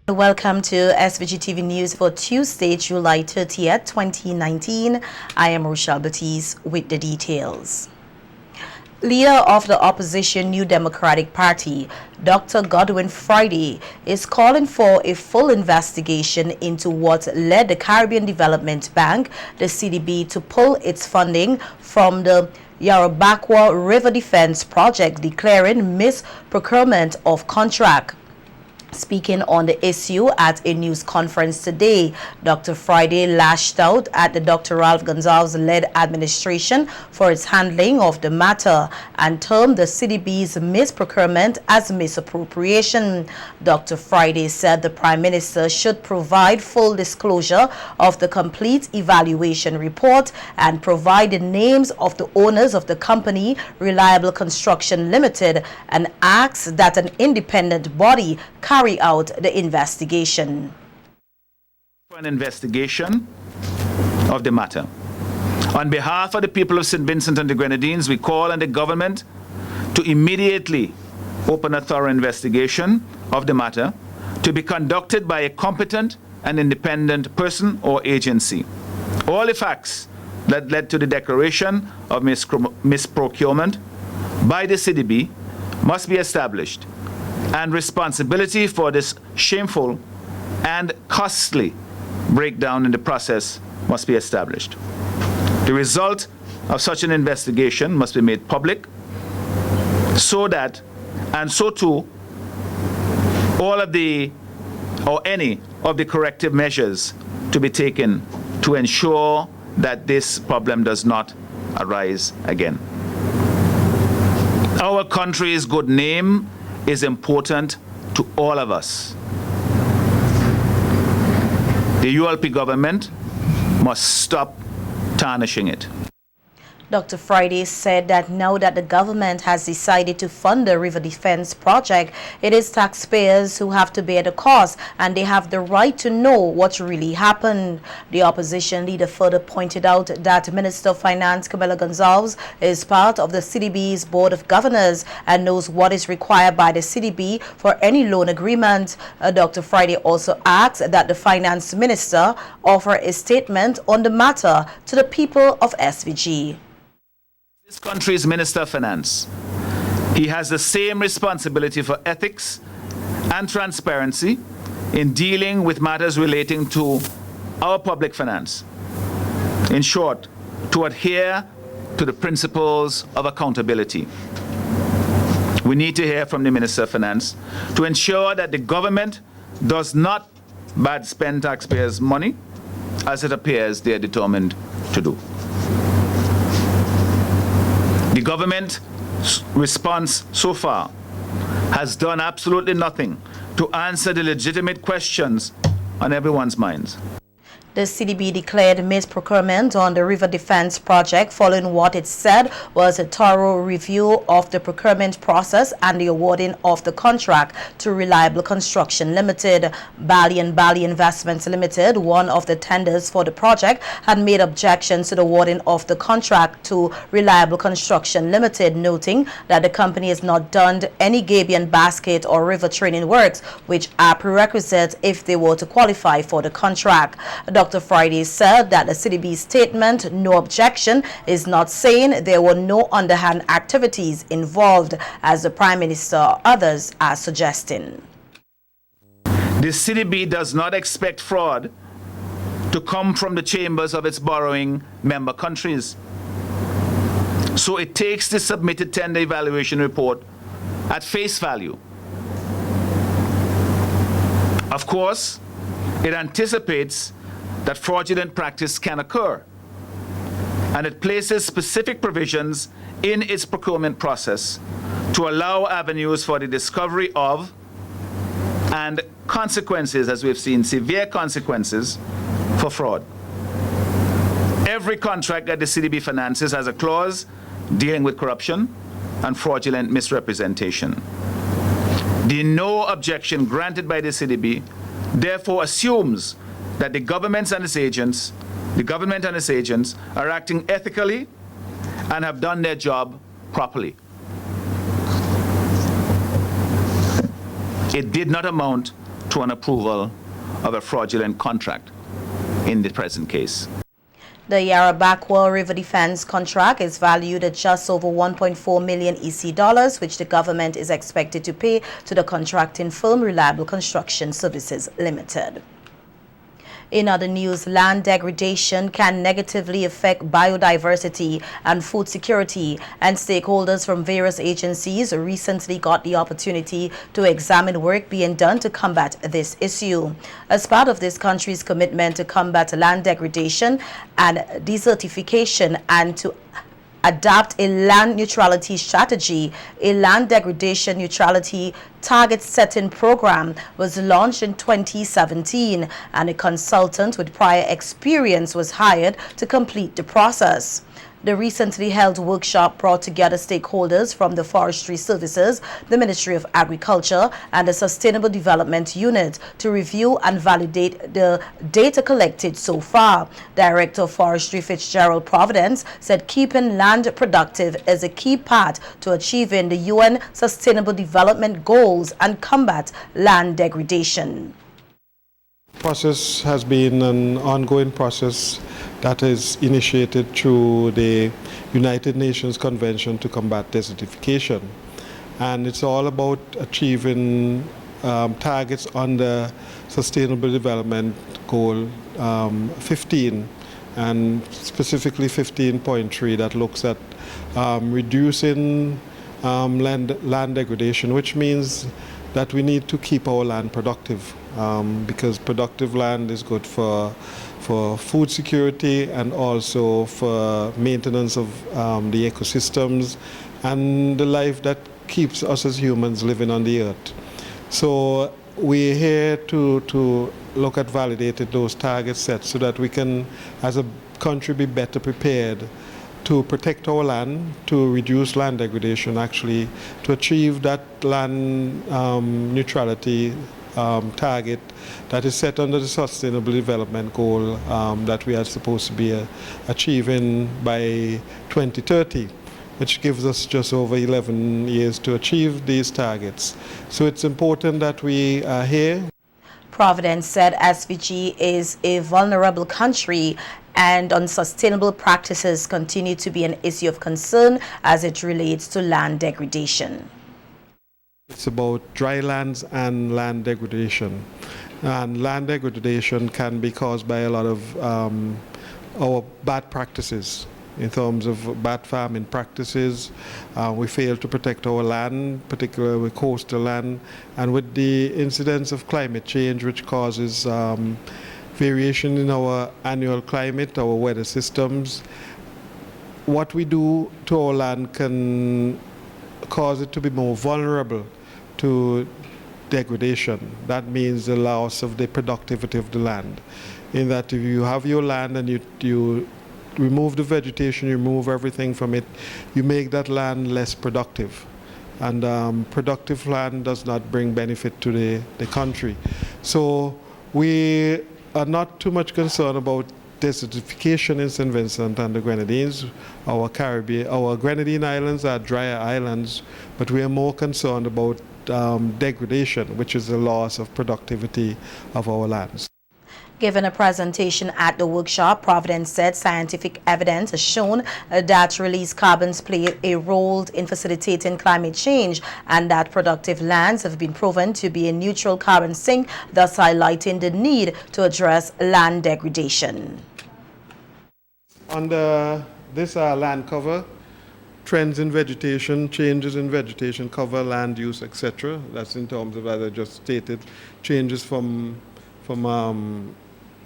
Welcome to SVG-TV News for Tuesday, July 30th, 2019. I am Rochelle Batiste with the details. Leader of the opposition New Democratic Party, Dr. Godwin Friday, is calling for a full investigation into what led the Caribbean Development Bank, the CDB, to pull its funding from the Yarrabakwa River Defense Project, declaring misprocurement of contract. Speaking on the issue at a news conference today, Dr. Friday lashed out at the Dr. Ralph Gonsalves-led administration for its handling of the matter and termed the CDB's misprocurement as misappropriation. Dr. Friday said the Prime Minister should provide full disclosure of the complete evaluation report and provide the names of the owners of the company, Reliable Construction Limited, and asks that an independent body carry out the investigation. For an investigation of the matter. On behalf of the people of St. Vincent and the Grenadines, we call on the government to immediately open a thorough investigation of the matter to be conducted by a competent and independent person or agency. All the facts that led to the declaration of misprocurement by the CDB must be established, and responsibility for this shameful and costly breakdown in the process must be established. The result of such an investigation must be made public so that, and so too, all of the, or any of the corrective measures to be taken to ensure that this problem does not arise again. Our country's good name is important to all of us. The ULP government must stop tarnishing it. Dr. Friday said that now that the government has decided to fund the River Defense Project, it is taxpayers who have to bear the cost, and they have the right to know what really happened. The opposition leader further pointed out that Minister of Finance Camilla Gonsalves is part of the CDB's Board of Governors and knows what is required by the CDB for any loan agreement. Dr. Friday also asked that the Finance Minister offer a statement on the matter to the people of SVG. This country's Minister of Finance, he has the same responsibility for ethics and transparency in dealing with matters relating to our public finance. In short, to adhere to the principles of accountability. We need to hear from the Minister of Finance to ensure that the government does not bad spend taxpayers' money as it appears they are determined to do. The government's response so far has done absolutely nothing to answer the legitimate questions on everyone's minds. The CDB declared misprocurement on the River Defense Project following what it said was a thorough review of the procurement process and the awarding of the contract to Reliable Construction Limited. Bali & Bali Investments Limited, one of the tenders for the project, had made objections to the awarding of the contract to Reliable Construction Limited, noting that the company has not done any gabion basket or river training works, which are prerequisites if they were to qualify for the contract. Dr. Friday said that the CDB statement, no objection, is not saying there were no underhand activities involved, as the Prime Minister or others are suggesting. The CDB does not expect fraud to come from the chambers of its borrowing member countries. So it takes the submitted tender evaluation report at face value. Of course, it anticipates that fraudulent practice can occur, and it places specific provisions in its procurement process to allow avenues for the discovery of and consequences, as we've seen, severe consequences for fraud. Every contract that the CDB finances has a clause dealing with corruption and fraudulent misrepresentation. The no objection granted by the CDB therefore assumes that the government and its agents are acting ethically and have done their job properly. It did not amount to through an approval of a fraudulent contract in the present case. The Yarabakwa River Defense contract is valued at just over 1.4 million EC dollars, which the government is expected to pay to the contracting firm Reliable Construction Services Limited. In other news, land degradation can negatively affect biodiversity and food security, and stakeholders from various agencies recently got the opportunity to examine work being done to combat this issue. As part of this country's commitment to combat land degradation and desertification and to adopt a land neutrality strategy, a land degradation neutrality target setting program was launched in 2017, and a consultant with prior experience was hired to complete the process. The recently held workshop brought together stakeholders from the Forestry Services, the Ministry of Agriculture, and the Sustainable Development Unit to review and validate the data collected so far. Director of Forestry Fitzgerald Providence said keeping land productive is a key part to achieving the UN Sustainable Development Goals and combat land degradation. Process has been an ongoing process that is initiated through the United Nations Convention to Combat Desertification, and it's all about achieving targets under Sustainable Development Goal 15, and specifically 15.3 that looks at reducing land degradation, which means that we need to keep our land productive, because productive land is good for food security and also for maintenance of the ecosystems and the life that keeps us as humans living on the earth. So we're here to look at validating those targets set so that we can, as a country, be better prepared to protect our land, to reduce land degradation, actually, to achieve that land neutrality target that is set under the Sustainable Development Goal that we are supposed to be achieving by 2030, which gives us just over 11 years to achieve these targets. So it's important that we are here. Providence said SVG is a vulnerable country and unsustainable practices continue to be an issue of concern as it relates to land degradation. It's about dry lands and land degradation. And land degradation can be caused by a lot of our bad practices in terms of bad farming practices. We fail to protect our land, particularly with coastal land, and with the incidence of climate change, which causes variation in our annual climate, our weather systems. What we do to our land can cause it to be more vulnerable to degradation. That means the loss of the productivity of the land. In that if you have your land and you remove the vegetation, you remove everything from it, you make that land less productive. And productive land does not bring benefit to the country. So we are not too much concerned about desertification in St. Vincent and the Grenadines. Our Grenadine islands are drier islands, but we are more concerned about degradation, which is the loss of productivity of our lands. Given a presentation at the workshop, Providence said scientific evidence has shown that released carbons play a role in facilitating climate change and that productive lands have been proven to be a neutral carbon sink, thus highlighting the need to address land degradation. Under this land cover, trends in vegetation, changes in vegetation cover, land use, etc. That's in terms of, as I just stated, changes from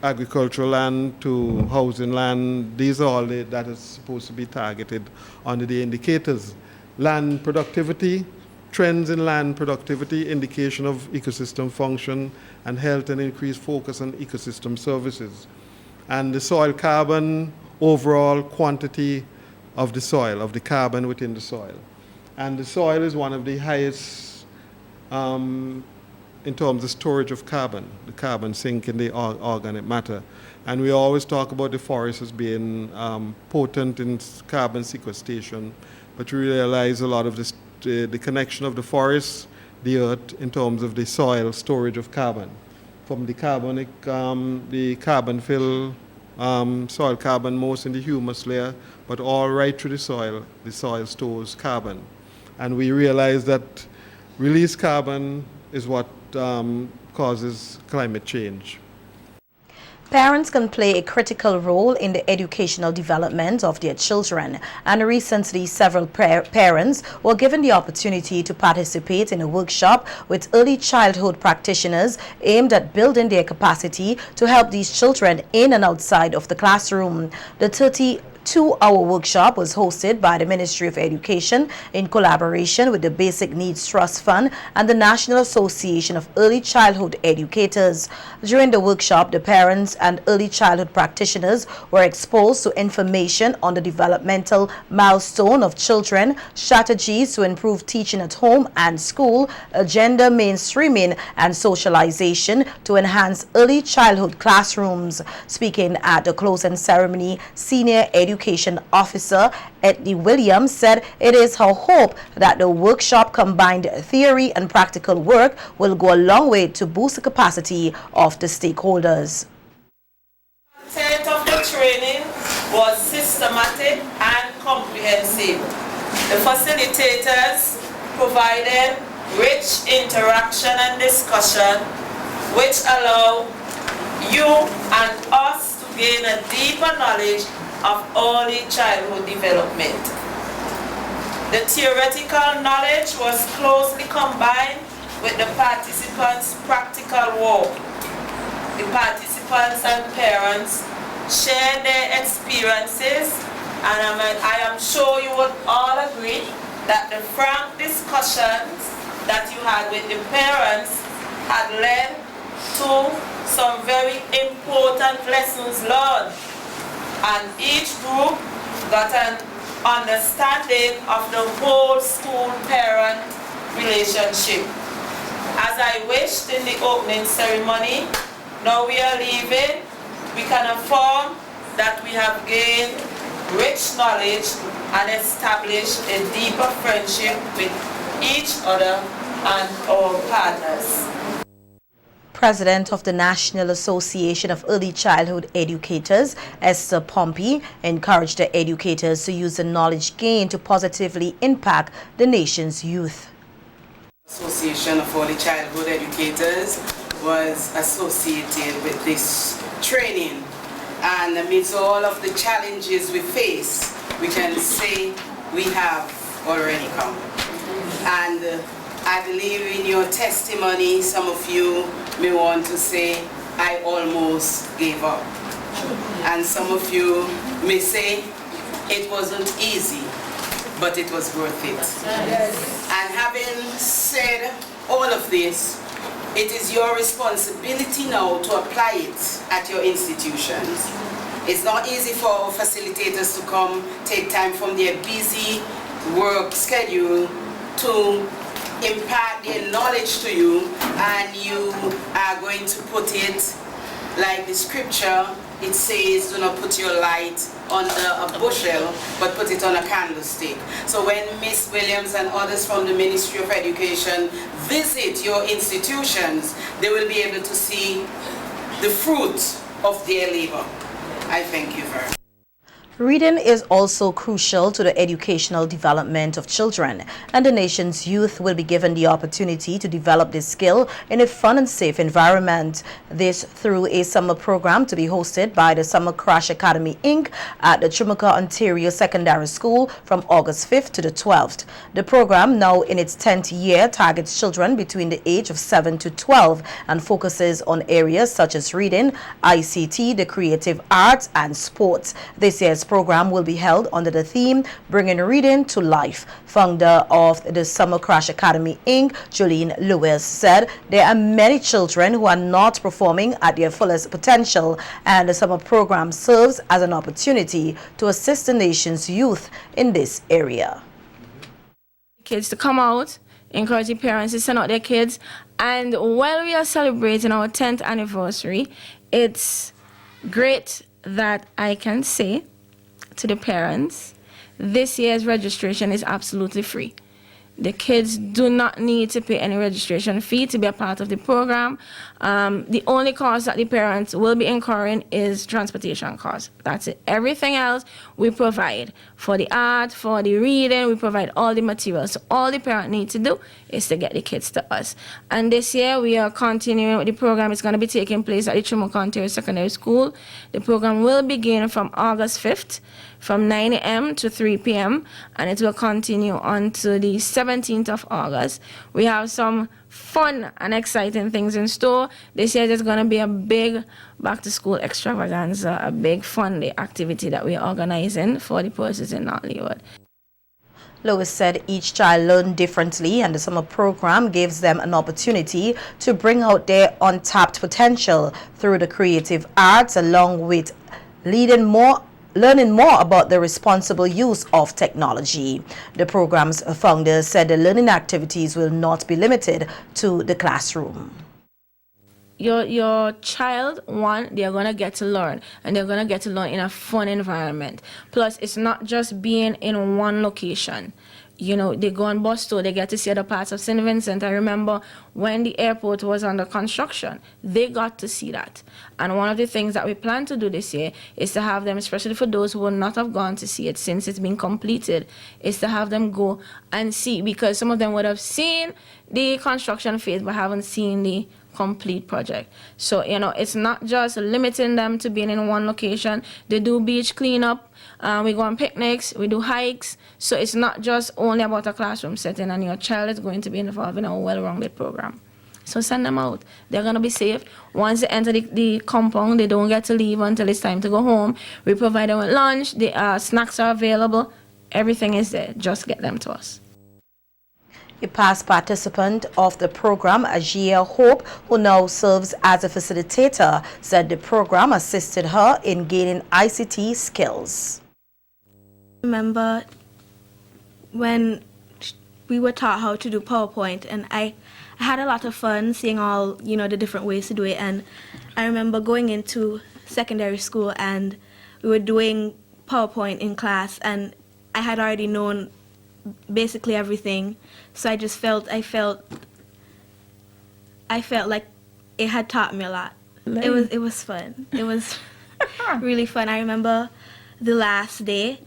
agricultural land to housing land. These are all that is supposed to be targeted under the indicators. Land productivity, trends in land productivity, indication of ecosystem function and health, and increased focus on ecosystem services. And the soil carbon, overall quantity of the soil, of the carbon within the soil. And the soil is one of the highest in terms of storage of carbon, the carbon sink in the organic matter. And we always talk about the forest as being potent in carbon sequestration, but we realize a lot of this, the connection of the forest, the earth, in terms of the soil storage of carbon. from the carbonic, the carbon fill, soil carbon most in the humus layer, but all right through the soil stores carbon. And we realize that released carbon is what causes climate change. Parents can play a critical role in the educational development of their children, and recently several parents were given the opportunity to participate in a workshop with early childhood practitioners aimed at building their capacity to help these children in and outside of the classroom. The 32-hour workshop was hosted by the Ministry of Education in collaboration with the Basic Needs Trust Fund and the National Association of Early Childhood Educators. During the workshop, the parents and early childhood practitioners were exposed to information on the developmental milestone of children, strategies to improve teaching at home and school, gender mainstreaming and socialization to enhance early childhood classrooms. Speaking at the closing ceremony, Senior Education Officer Eddie Williams said it is her hope that the workshop combined theory and practical work will go a long way to boost the capacity of the stakeholders. The content of the training was systematic and comprehensive. The facilitators provided rich interaction and discussion which allow you and us to gain a deeper knowledge of early childhood development. The theoretical knowledge was closely combined with the participants' practical work. The participants and parents shared their experiences, and I am sure you would all agree that the frank discussions that you had with the parents had led to some very important lessons learned, and each group got an understanding of the whole school-parent relationship. As I wished in the opening ceremony, now we are leaving, we can affirm that we have gained rich knowledge and established a deeper friendship with each other and our partners. President of the National Association of Early Childhood Educators, Esther Pompey, encouraged the educators to use the knowledge gained to positively impact the nation's youth. Association of Early Childhood Educators was associated with this training, and amidst all of the challenges we face, we can say we have already come. And I believe in your testimony, some of you may want to say, I almost gave up. And some of you may say, it wasn't easy, but it was worth it. Yes. And having said all of this, it is your responsibility now to apply it at your institutions. It's not easy for our facilitators to come, take time from their busy work schedule to impart their knowledge to you, and you are going to put it like the scripture, it says, do not put your light under a bushel, but put it on a candlestick. So when Ms. Williams and others from the Ministry of Education visit your institutions, they will be able to see the fruit of their labor. I thank you very much. Reading is also crucial to the educational development of children, and the nation's youth will be given the opportunity to develop this skill in a fun and safe environment. This through a summer program to be hosted by the Summer Crash Academy, Inc. at the Chumuka, Ontario Secondary School from August 5th to the 12th. The program, now in its 10th year, targets children between the age of 7 to 12 and focuses on areas such as reading, ICT, the creative arts, and sports. This year's program will be held under the theme Bringing Reading to Life. Founder of the Summer Crash Academy, Inc., Jolene Lewis, said there are many children who are not performing at their fullest potential, and the summer program serves as an opportunity to assist the nation's youth in this area. Kids to come out, encouraging parents to send out their kids, and while we are celebrating our 10th anniversary, it's great that I can say to the parents, this year's registration is absolutely free. The kids do not need to pay any registration fee to be a part of the program. The only cost that the parents will be incurring is transportation costs. That's it. Everything else we provide. For the art, for the reading, we provide all the materials. So all the parent needs to do is to get the kids to us. And this year we are continuing with the program. It's going to be taking place at the Chimook Ontario Secondary School. The program will begin from August 5th from 9 a.m. to 3 p.m. and it will continue on to the 17th of August. We have some fun and exciting things in store. This year there's going to be a big back-to-school extravaganza, a big fun day activity that we are organizing for the persons in North Leeward. Lois said each child learns differently and the summer program gives them an opportunity to bring out their untapped potential through the creative arts along with learning more about the responsible use of technology. The program's founder said the learning activities will not be limited to the classroom. Your child, one, they're going to get to learn, and they're going to get to learn in a fun environment. Plus, it's not just being in one location. You know, they go on bus tour, they get to see other parts of St. Vincent. I remember when the airport was under construction, they got to see that. And one of the things that we plan to do this year is to have them, especially for those who will not have gone to see it since it's been completed, is to have them go and see, because some of them would have seen the construction phase but haven't seen the complete project. So, you know, it's not just limiting them to being in one location. They do beach cleanup, we go on picnics, we do hikes. So it's not just only about a classroom setting, and your child is going to be involved in a well-rounded program. So send them out. They're going to be safe. Once they enter the compound, they don't get to leave until it's time to go home. We provide them with lunch, the snacks are available, everything is there. Just get them to us. A past participant of the program, Ajia Hope, who now serves as a facilitator, said the program assisted her in gaining ICT skills. I remember when we were taught how to do PowerPoint, and I had a lot of fun seeing all, the different ways to do it. And I remember going into secondary school and we were doing PowerPoint in class, and I had already known basically everything, so I felt like it had taught me a lot. It was fun. It was really fun. I remember the last day,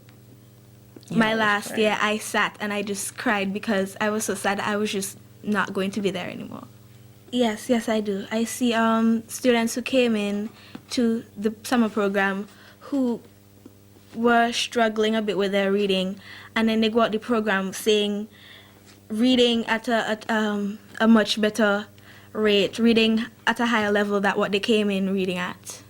my last year, I sat and I just cried because I was so sad I was just not going to be there anymore. Yes, I do. I see students who came in to the summer program who were struggling a bit with their reading, and then they go out the program saying reading at a much better rate, reading at a higher level than what they came in reading at.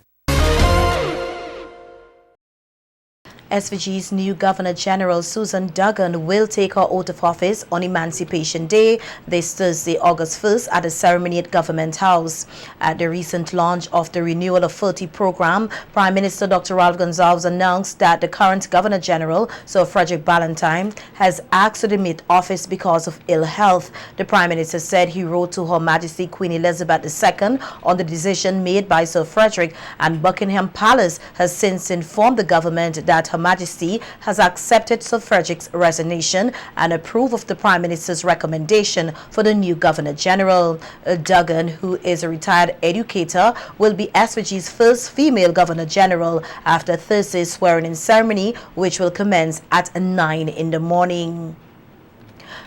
SVG's new Governor-General, Susan Duggan, will take her oath of office on Emancipation Day this Thursday, August 1st, at a ceremony at Government House. At the recent launch of the Renewal of 30 program, Prime Minister Dr. Ralph Gonsalves announced that the current Governor-General, Sir Frederick Ballantyne, has asked to demit office because of ill health. The Prime Minister said he wrote to Her Majesty Queen Elizabeth II on the decision made by Sir Frederick, and Buckingham Palace has since informed the government that Her Majesty has accepted Sir Frederick's resignation and approved of the Prime Minister's recommendation for the new Governor-General. Duggan, who is a retired educator, will be SVG's first female Governor-General after Thursday's swearing-in ceremony, which will commence at 9 in the morning.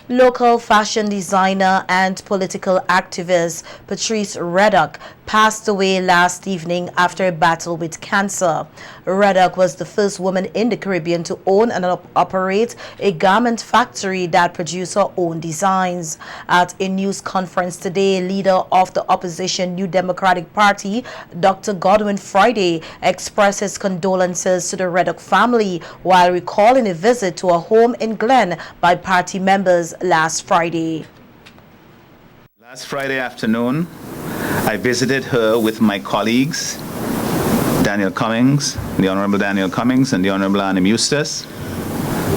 Local fashion designer and political activist Patrice Redick passed away last evening after a battle with cancer. Redick was the first woman in the Caribbean to own and operate a garment factory that produced her own designs. At a news conference today, leader of the opposition New Democratic Party, Dr. Godwin Friday, expressed his condolences to the Redick family while recalling a visit to a home in Glen by party members last Friday. Last Friday afternoon, I visited her with my colleagues, Daniel Cummings, the Honorable Daniel Cummings, and the Honorable Anna Eustace,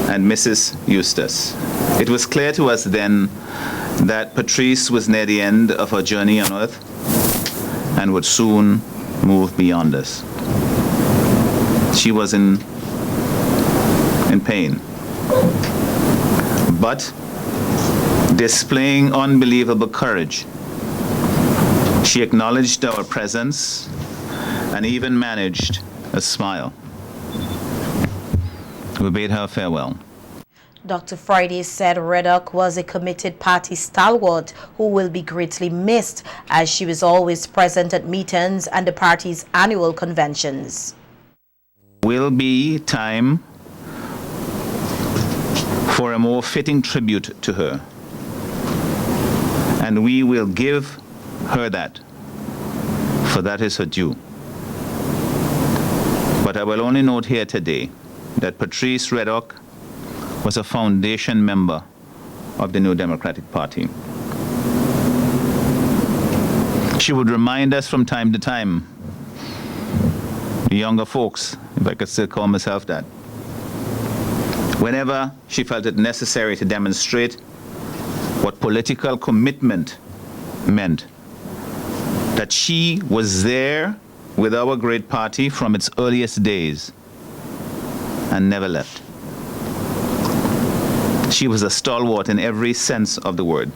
and Mrs. Eustace. It was clear to us then that Patrice was near the end of her journey on earth and would soon move beyond us. She was in pain. But displaying unbelievable courage. She acknowledged our presence and even managed a smile. We bade her farewell. Dr. Friday said Redick was a committed party stalwart who will be greatly missed, as she was always present at meetings and the party's annual conventions. Will be time for a more fitting tribute to her, and we will give her that, for that is her due. But I will only note here today that Patrice Redick was a foundation member of the New Democratic Party. She would remind us from time to time, the younger folks, if I could still call myself that, whenever she felt it necessary to demonstrate what political commitment meant, that she was there with our great party from its earliest days and never left. She was a stalwart in every sense of the word.